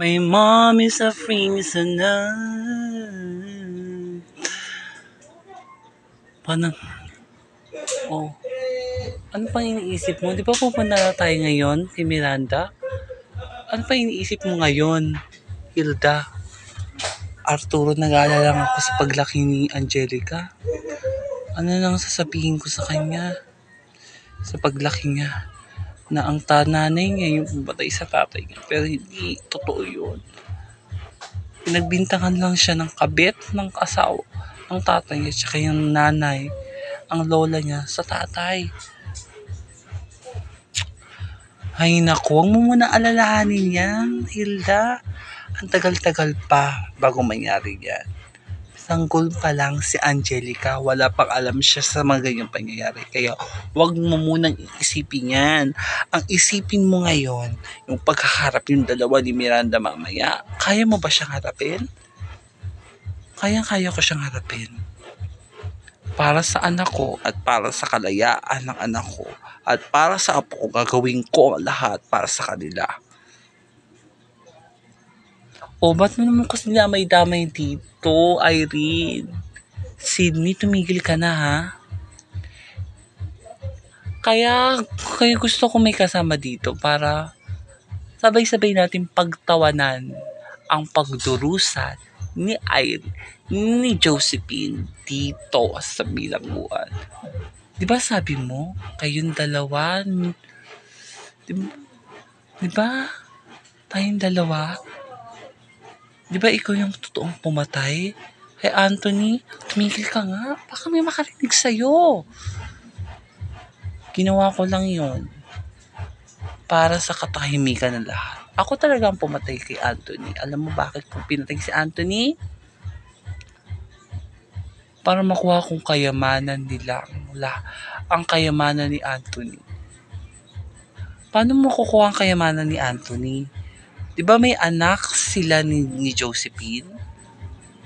My mom is a reason na. Paano? Oh. Ano pang iniisip mo? Di ba pupunta na tayo ngayon kay Miranda? Ano pa iniisip mo ngayon, Hilda? Arturo, nag-aalala lang ako sa paglaki ni Angelica. Ano nang sasabihin ko sa kanya? Sa paglaki niya. Na ang nanay niya yung pumatay sa tatay niya. Pero hindi totoo yun. Pinagbintangan lang siya ng kabit ng asawa ng tatay niya tsaka yung nanay, ang lola niya sa tatay. Ay naku, huwag mo muna alalahanin yan, Hilda. Ang tagal-tagal pa bago mangyari yan. Sanggol pa lang si Angelica, wala pang alam siya sa mga ganyang pangyayari. Kaya huwag mo munang iisipin yan. Ang isipin mo ngayon, yung pagkaharap yung dalawa ni Miranda mamaya. Kaya mo ba siyang harapin? Kaya ko siyang harapin. Para sa anak ko at para sa kalayaan ng anak ko at para sa apo ko, gagawin ko ang lahat para sa kanila. O, ba't mo naman kasi damay-damay dito, Irene? Sydney, tumigil ka na, ha? Kaya gusto ko may kasama dito para sabay-sabay natin pagtawanan ang pagdurusan ni Irene, ni Josephine dito sa bilangguan. Di ba sabi mo, kayong dalawa, di ba? Tayong dalawa, di ba ikaw yung totoong pumatay? Kay Anthony, tumigil ka nga. Baka may makarinig sa'yo. Ginawa ko lang yon para sa katahimikan ng lahat. Ako talaga ang pumatay kay Anthony. Alam mo bakit ko pinatay si Anthony? Para makuha kong kayamanan nila. Ang kayamanan ni Anthony. Paano mo kukuha ang kayamanan ni Anthony? Di ba may anak sila ni Josephine?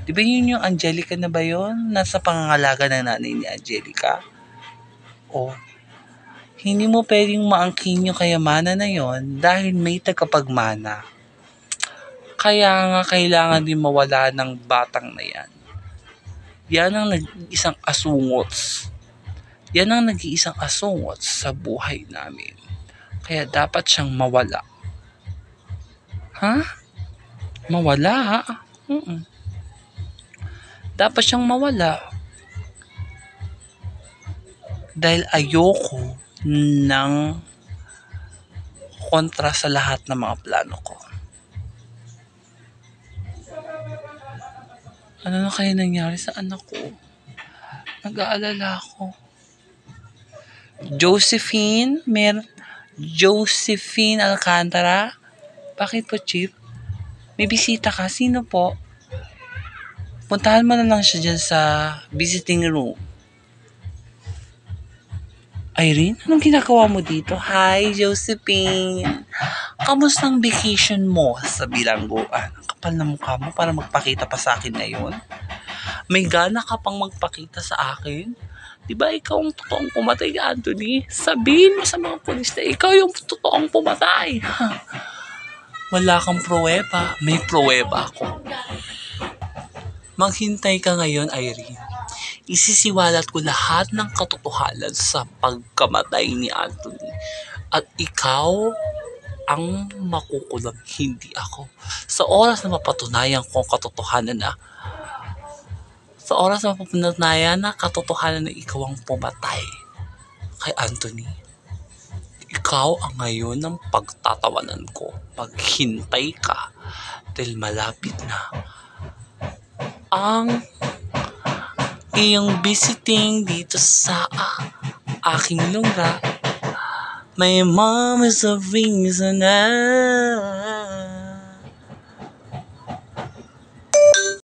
Di ba yun yung Angelica na ba yun? Nasa pangangalaga ng nanay ni Angelica? O, hindi mo pwedeng maangkin yung kayamanan na yon dahil may tagapagmana. Kaya nga kailangan din mawala ng batang na yan. Yan ang nag-iisang asungots. Yan ang nag-iisang asungots sa buhay namin. Kaya dapat siyang mawala. Ha? Mawala? Dapat siyang mawala. Dahil ayoko ng kontra sa lahat ng mga plano ko. Ano na kaya nangyari sa anak ko? Nag-aalala ako. Josephine Alcantara? Bakit po, Chief? May bisita ka? Sino po? Puntahan mo na lang siya dyan sa visiting room. Irene, anong ginagawa mo dito? Hi, Josephine. Kamusta ang vacation mo sa bilangguan? Ang kapal na mukha mo para magpakita pa sa akin ngayon. May gana ka pang magpakita sa akin? Diba ikaw ang totoong pumatay, Anthony? Sabihin mo sa mga pulis na ikaw yung totoong pumatay. Wala kang pruweba. May pruweba ako. Maghintay ka ngayon, Irene. Isisiwalat ko lahat ng katotohanan sa pagkamatay ni Anthony. At ikaw ang makukulong, hindi ako. Sa oras na mapatunayan ko ang katotohanan na katotohanan na ikaw ang pumatay kay Anthony, ikaw ang ngayon ng pagtatawanan ko. Maghintay ka dahil malapit na ang iyong visiting dito sa aking lugar. My mom is a reason